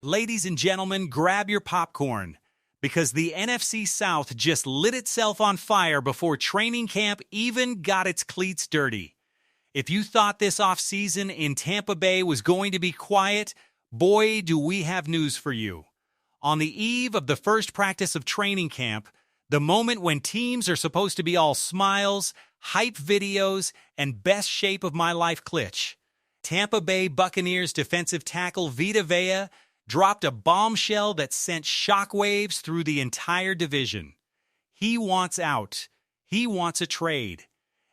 Ladies and gentlemen, grab your popcorn, because the NFC South just lit itself on fire before training camp even got its cleats dirty. If you thought this offseason in Tampa Bay was going to be quiet, boy, do we have news for you. On the eve of the first practice of training camp, the moment when teams are supposed to be all smiles, hype videos, and best shape of my life glitch, Tampa Bay Buccaneers defensive tackle Vita Vea dropped a bombshell that sent shockwaves through the entire division. He wants out. He wants a trade.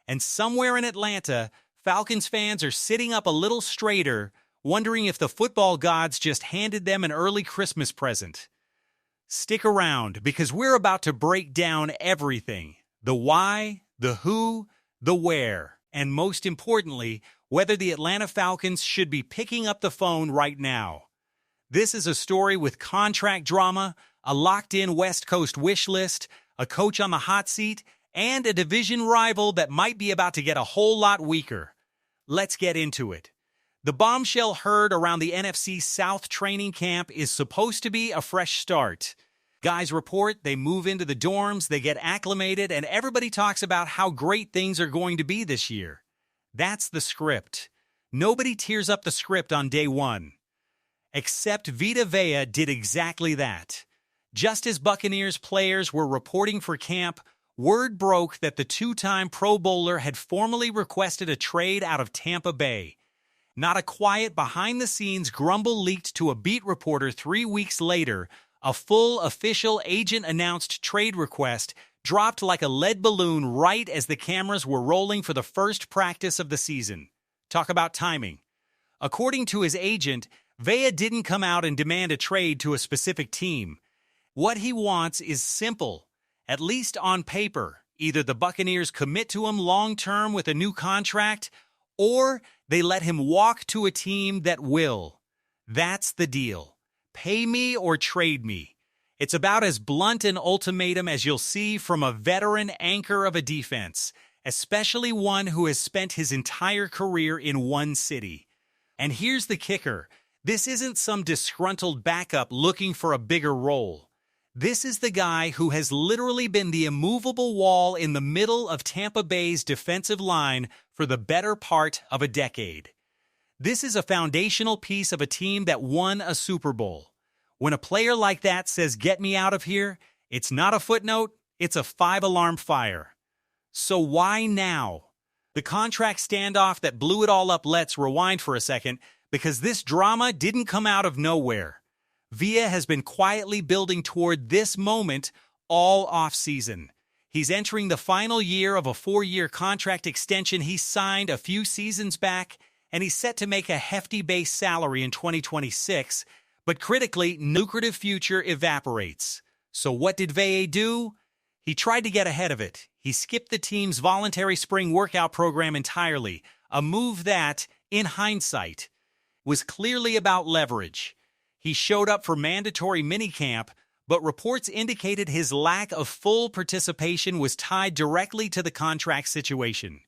And somewhere in Atlanta, Falcons fans are sitting up a little straighter, wondering if the football gods just handed them an early Christmas present. Stick around, because we're about to break down everything: the why, the who, the where, and most importantly, whether the Atlanta Falcons should be picking up the phone right now. This is a story with contract drama, a locked-in West Coast wish list, a coach on the hot seat, and a division rival that might be about to get a whole lot weaker. Let's get into it. The bombshell heard around the NFC South training camp is supposed to be a fresh start. Guys report, they move into the dorms, they get acclimated, and everybody talks about how great things are going to be this year. That's the script. Nobody tears up the script on day one. Except Vita Vea did exactly that. Just as Buccaneers players were reporting for camp, word broke that the two-time Pro Bowler had formally requested a trade out of Tampa Bay. Not a quiet behind-the-scenes grumble leaked to a beat reporter 3 weeks later. A full official agent-announced trade request dropped like a lead balloon right as the cameras were rolling for the first practice of the season. Talk about timing. According to his agent, Vea didn't come out and demand a trade to a specific team. What he wants is simple, at least on paper. Either the Buccaneers commit to him long-term with a new contract, or they let him walk to a team that will. That's the deal. Pay me or trade me. It's about as blunt an ultimatum as you'll see from a veteran anchor of a defense, especially one who has spent his entire career in one city. And here's the kicker. This isn't some disgruntled backup looking for a bigger role. This is the guy who has literally been the immovable wall in the middle of Tampa Bay's defensive line for the better part of a decade. This is a foundational piece of a team that won a Super Bowl. When a player like that says, "Get me out of here," it's not a footnote, it's a 5-alarm fire. So why now? The contract standoff that blew it all up. Let's rewind for a second, because this drama didn't come out of nowhere. Vea has been quietly building toward this moment all offseason. He's entering the final year of a 4-year contract extension he signed a few seasons back, and he's set to make a hefty base salary in 2026, but critically, lucrative future evaporates. So what did Vea do? He tried to get ahead of it. He skipped the team's voluntary spring workout program entirely, a move that, in hindsight, was clearly about leverage. He showed up for mandatory minicamp, but reports indicated his lack of full participation was tied directly to the contract situation.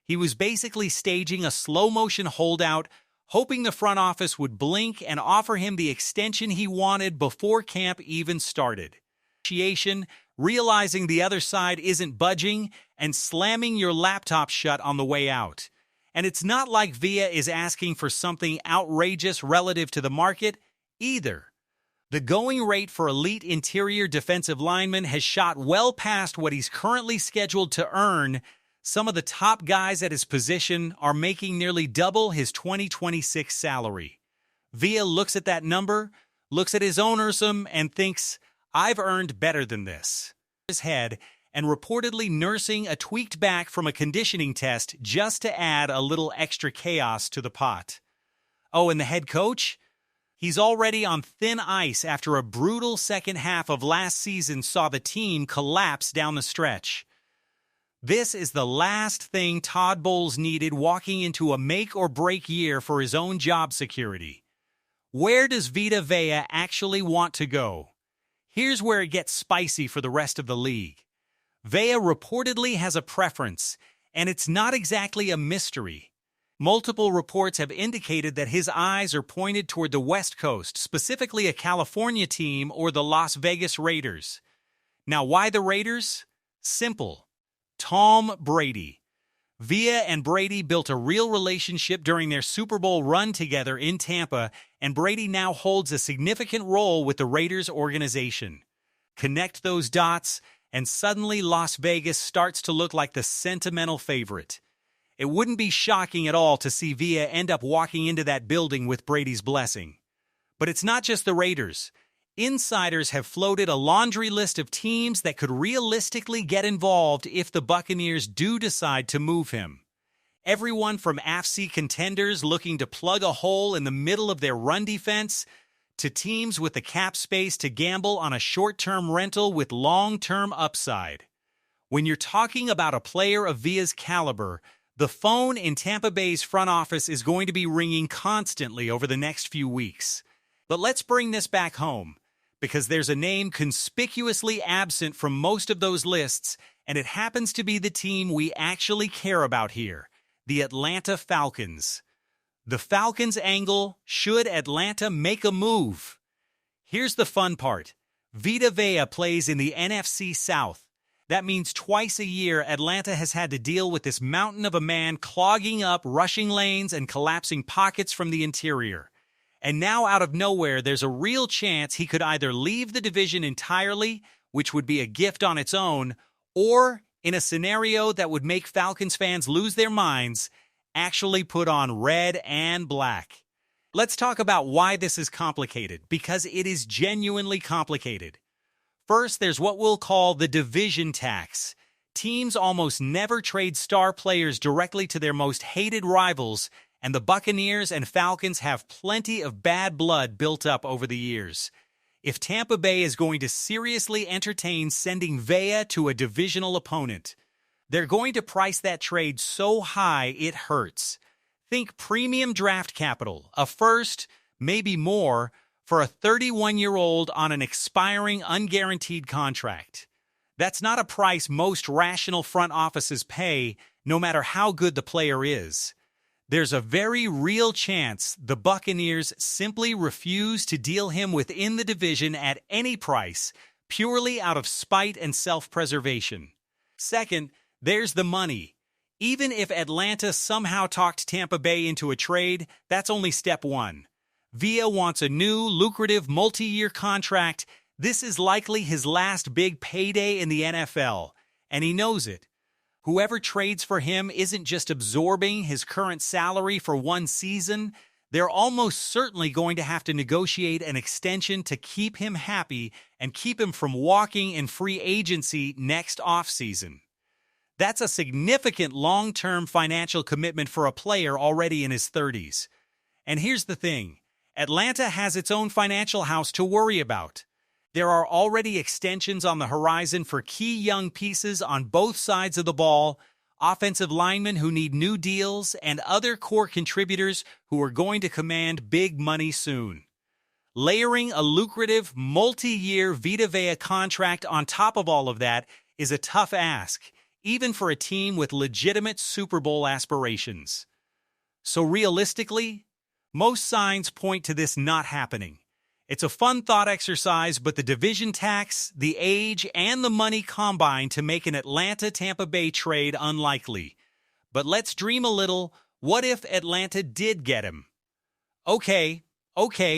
He was basically staging a slow-motion holdout, hoping the front office would blink and offer him the extension he wanted before camp even started. Realizing the other side isn't budging, and slamming your laptop shut on the way out. And it's not like Vea is asking for something outrageous relative to the market either. The going rate for elite interior defensive linemen has shot well past what he's currently scheduled to earn. Some of the top guys at his position are making nearly double his 2026 salary. Vea looks at that number, looks at his ownersome, and thinks, "I've earned better than this." His head, and reportedly nursing a tweaked back from a conditioning test just to add a little extra chaos to the pot. Oh, and the head coach? He's already on thin ice after a brutal second half of last season saw the team collapse down the stretch. This is the last thing Todd Bowles needed walking into a make-or-break year for his own job security. Where does Vita Vea actually want to go? Here's where it gets spicy for the rest of the league. Vea reportedly has a preference, and it's not exactly a mystery. Multiple reports have indicated that his eyes are pointed toward the West Coast, specifically a California team or the Las Vegas Raiders. Now, why the Raiders? Simple. Tom Brady. Vea and Brady built a real relationship during their Super Bowl run together in Tampa, and Brady now holds a significant role with the Raiders organization. Connect those dots, and suddenly Las Vegas starts to look like the sentimental favorite. It wouldn't be shocking at all to see Vea end up walking into that building with Brady's blessing. But it's not just the Raiders. Insiders have floated a laundry list of teams that could realistically get involved if the Buccaneers do decide to move him. Everyone from NFC contenders looking to plug a hole in the middle of their run defense to teams with the cap space to gamble on a short-term rental with long-term upside. When you're talking about a player of Vea's caliber, the phone in Tampa Bay's front office is going to be ringing constantly over the next few weeks. But let's bring this back home, because there's a name conspicuously absent from most of those lists, and it happens to be the team we actually care about here, the Atlanta Falcons. The Falcons angle, should Atlanta make a move? Here's the fun part. Vita Vea plays in the NFC South. That means twice a year, Atlanta has had to deal with this mountain of a man clogging up rushing lanes and collapsing pockets from the interior. And now, out of nowhere, there's a real chance he could either leave the division entirely, which would be a gift on its own, or, in a scenario that would make Falcons fans lose their minds, actually put on red and black. Let's talk about why this is complicated, because it is genuinely complicated. First, there's what we'll call the division tax. Teams almost never trade star players directly to their most hated rivals, and the Buccaneers and Falcons have plenty of bad blood built up over the years. If Tampa Bay is going to seriously entertain sending Vea to a divisional opponent, they're going to price that trade so high it hurts. Think premium draft capital, a first, maybe more, for a 31-year-old on an expiring unguaranteed contract. That's not a price most rational front offices pay, no matter how good the player is. There's a very real chance the Buccaneers simply refuse to deal him within the division at any price, purely out of spite and self-preservation. Second, there's the money. Even if Atlanta somehow talked Tampa Bay into a trade, that's only step one. Vea wants a new, lucrative, multi-year contract. This is likely his last big payday in the NFL, and he knows it. Whoever trades for him isn't just absorbing his current salary for one season. They're almost certainly going to have to negotiate an extension to keep him happy and keep him from walking in free agency next offseason. That's a significant long-term financial commitment for a player already in his 30s. And here's the thing. Atlanta has its own financial house to worry about. There are already extensions on the horizon for key young pieces on both sides of the ball, offensive linemen who need new deals, and other core contributors who are going to command big money soon. Layering a lucrative, multi-year Vita Vea contract on top of all of that is a tough ask, even for a team with legitimate Super Bowl aspirations. So realistically, most signs point to this not happening. It's a fun thought exercise, but the division tax, the age, and the money combine to make an Atlanta-Tampa Bay trade unlikely. But let's dream a little. What if Atlanta did get him? Okay,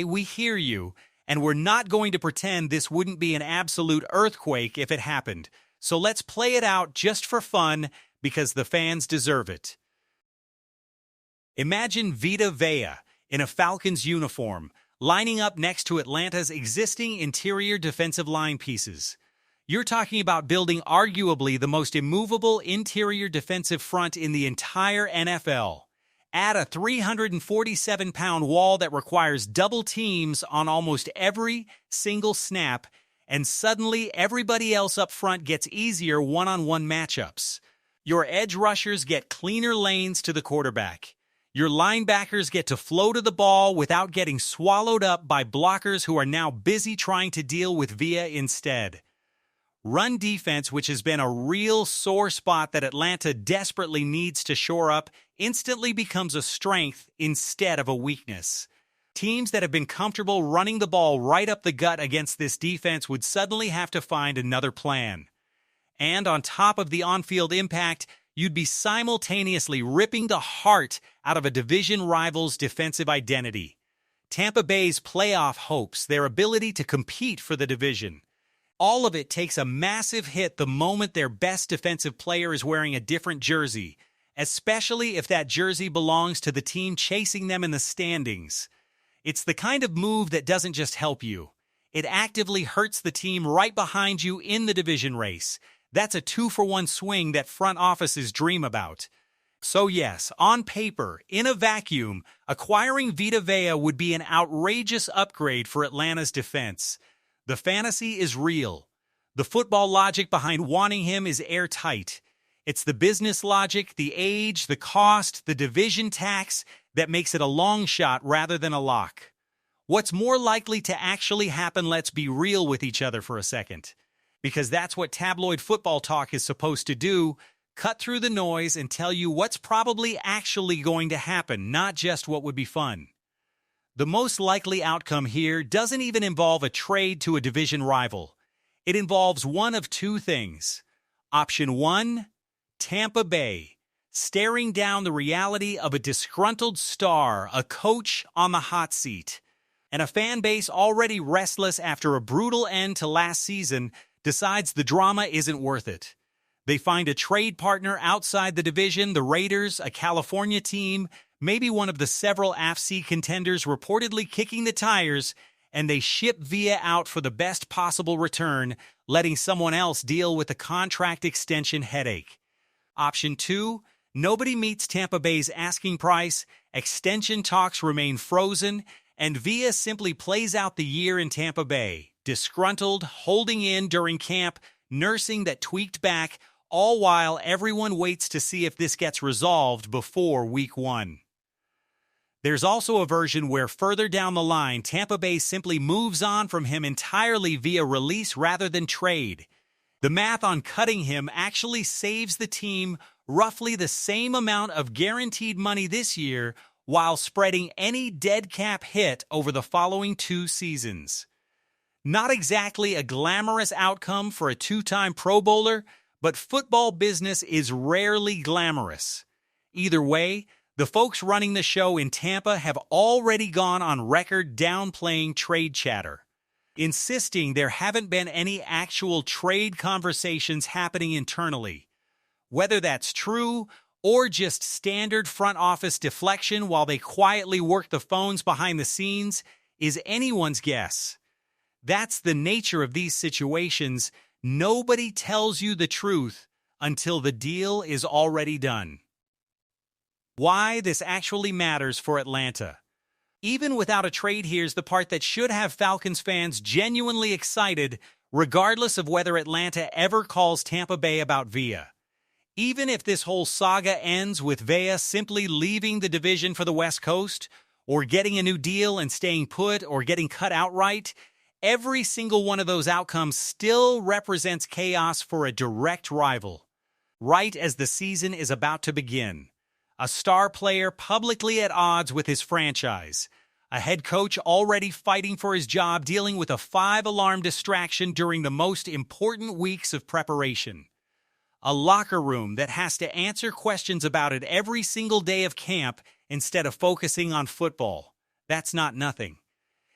we hear you, and we're not going to pretend this wouldn't be an absolute earthquake if it happened. So let's play it out just for fun, because the fans deserve it. Imagine Vita Vea in a Falcons uniform, lining up next to Atlanta's existing interior defensive line pieces. You're talking about building arguably the most immovable interior defensive front in the entire NFL. Add a 347-pound wall that requires double teams on almost every single snap, and suddenly everybody else up front gets easier one-on-one matchups. Your edge rushers get cleaner lanes to the quarterback. Your linebackers get to flow to the ball without getting swallowed up by blockers who are now busy trying to deal with Vea instead. Run defense, which has been a real sore spot that Atlanta desperately needs to shore up, instantly becomes a strength instead of a weakness. Teams that have been comfortable running the ball right up the gut against this defense would suddenly have to find another plan. And on top of the on-field impact, you'd be simultaneously ripping the heart out of a division rival's defensive identity. Tampa Bay's playoff hopes, their ability to compete for the division. All of it takes a massive hit the moment their best defensive player is wearing a different jersey, especially if that jersey belongs to the team chasing them in the standings. It's the kind of move that doesn't just help you. It actively hurts the team right behind you in the division race. That's a 2-for-1 swing that front offices dream about. So yes, on paper, in a vacuum, acquiring Vita Vea would be an outrageous upgrade for Atlanta's defense. The fantasy is real. The football logic behind wanting him is airtight. It's the business logic, the age, the cost, the division tax that makes it a long shot rather than a lock. What's more likely to actually happen? Let's be real with each other for a second. Because that's what tabloid football talk is supposed to do, cut through the noise and tell you what's probably actually going to happen, not just what would be fun. The most likely outcome here doesn't even involve a trade to a division rival. It involves one of two things. Option 1, Tampa Bay, staring down the reality of a disgruntled star, a coach on the hot seat, and a fan base already restless after a brutal end to last season decides the drama isn't worth it. They find a trade partner outside the division, the Raiders, a California team, maybe one of the several AFC contenders reportedly kicking the tires, and they ship Vea out for the best possible return, letting someone else deal with the contract extension headache. Option 2, nobody meets Tampa Bay's asking price, extension talks remain frozen, and Vea simply plays out the year in Tampa Bay, disgruntled, holding in during camp, nursing that tweaked back, all while everyone waits to see if this gets resolved before Week 1. There's also a version where further down the line, Tampa Bay simply moves on from him entirely via release rather than trade. The math on cutting him actually saves the team roughly the same amount of guaranteed money this year while spreading any dead cap hit over the following 2 seasons. Not exactly a glamorous outcome for a 2-time Pro Bowler, but football business is rarely glamorous. Either way, the folks running the show in Tampa have already gone on record downplaying trade chatter, insisting there haven't been any actual trade conversations happening internally. Whether that's true or just standard front office deflection while they quietly work the phones behind the scenes is anyone's guess. That's the nature of these situations. Nobody tells you the truth until the deal is already done. Why this actually matters for Atlanta. Even without a trade, here's the part that should have Falcons fans genuinely excited, regardless of whether Atlanta ever calls Tampa Bay about Vea. Even if this whole saga ends with Vea simply leaving the division for the West Coast, or getting a new deal and staying put, or getting cut outright, every single one of those outcomes still represents chaos for a direct rival. Right as the season is about to begin, a star player publicly at odds with his franchise, a head coach already fighting for his job, dealing with a 5-alarm distraction during the most important weeks of preparation, a locker room that has to answer questions about it every single day of camp instead of focusing on football. That's not nothing.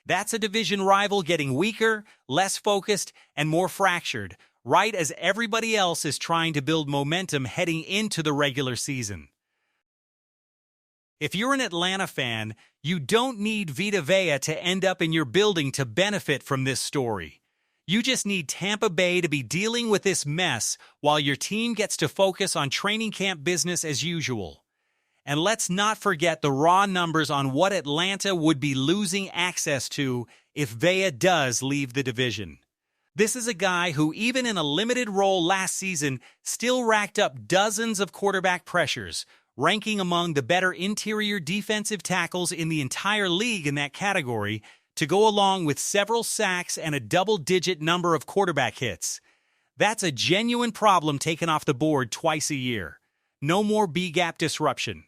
That's a division rival getting weaker, less focused, and more fractured, right as everybody else is trying to build momentum heading into the regular season. If you're an Atlanta fan, you don't need Vita Vea to end up in your building to benefit from this story. You just need Tampa Bay to be dealing with this mess while your team gets to focus on training camp business as usual. And let's not forget the raw numbers on what Atlanta would be losing access to if Vea does leave the division. This is a guy who, even in a limited role last season, still racked up dozens of quarterback pressures, ranking among the better interior defensive tackles in the entire league in that category, to go along with several sacks and a double-digit number of quarterback hits. That's a genuine problem taken off the board twice a year. No more B-gap disruption.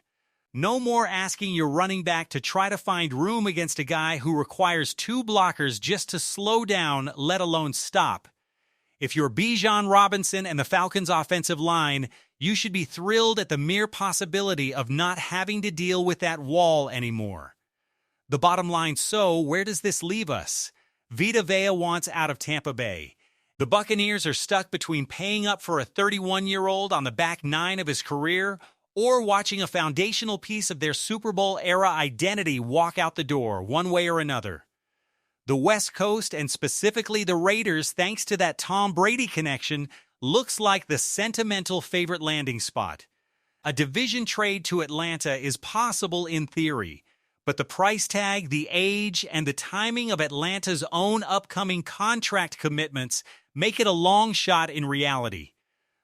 No more asking your running back to try to find room against a guy who requires 2 blockers just to slow down, let alone stop. If you're Bijan Robinson and the Falcons' offensive line, you should be thrilled at the mere possibility of not having to deal with that wall anymore. The bottom line, so where does this leave us? Vita Vea wants out of Tampa Bay. The Buccaneers are stuck between paying up for a 31-year-old on the back 9 of his career or watching a foundational piece of their Super Bowl-era identity walk out the door, one way or another. The West Coast, and specifically the Raiders, thanks to that Tom Brady connection, looks like the sentimental favorite landing spot. A division trade to Atlanta is possible in theory, but the price tag, the age, and the timing of Atlanta's own upcoming contract commitments make it a long shot in reality.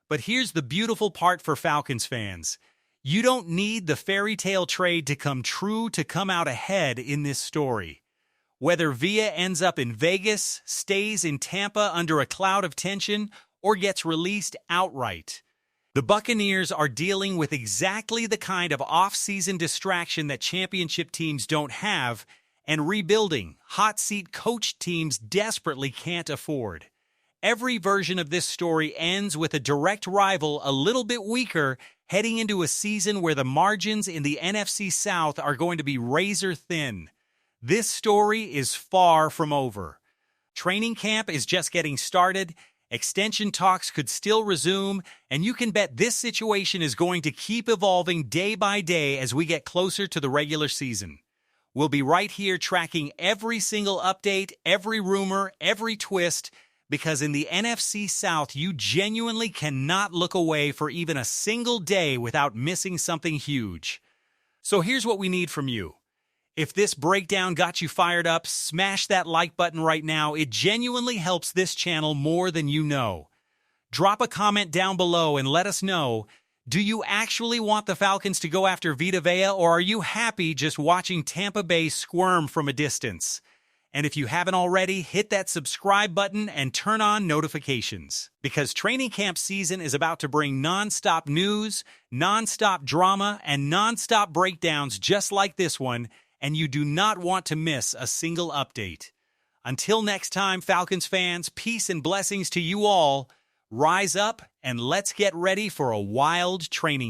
But here's the beautiful part for Falcons fans. You don't need the fairy tale trade to come true to come out ahead in this story. Whether Vea ends up in Vegas, stays in Tampa under a cloud of tension, or gets released outright, the Buccaneers are dealing with exactly the kind of off-season distraction that championship teams don't have, and rebuilding, hot-seat coach teams desperately can't afford. Every version of this story ends with a direct rival a little bit weaker heading into a season where the margins in the NFC South are going to be razor thin. This story is far from over. Training camp is just getting started, extension talks could still resume, and you can bet this situation is going to keep evolving day by day as we get closer to the regular season. We'll be right here tracking every single update, every rumor, every twist, because in the NFC South, you genuinely cannot look away for even a single day without missing something huge. So here's what we need from you. If this breakdown got you fired up, smash that like button right now. It genuinely helps this channel more than you know. Drop a comment down below and let us know, do you actually want the Falcons to go after Vita Vea, or are you happy just watching Tampa Bay squirm from a distance? And if you haven't already, hit that subscribe button and turn on notifications. Because training camp season is about to bring non-stop news, non-stop drama, and non-stop breakdowns just like this one, and you do not want to miss a single update. Until next time, Falcons fans, peace and blessings to you all. Rise up and let's get ready for a wild training camp.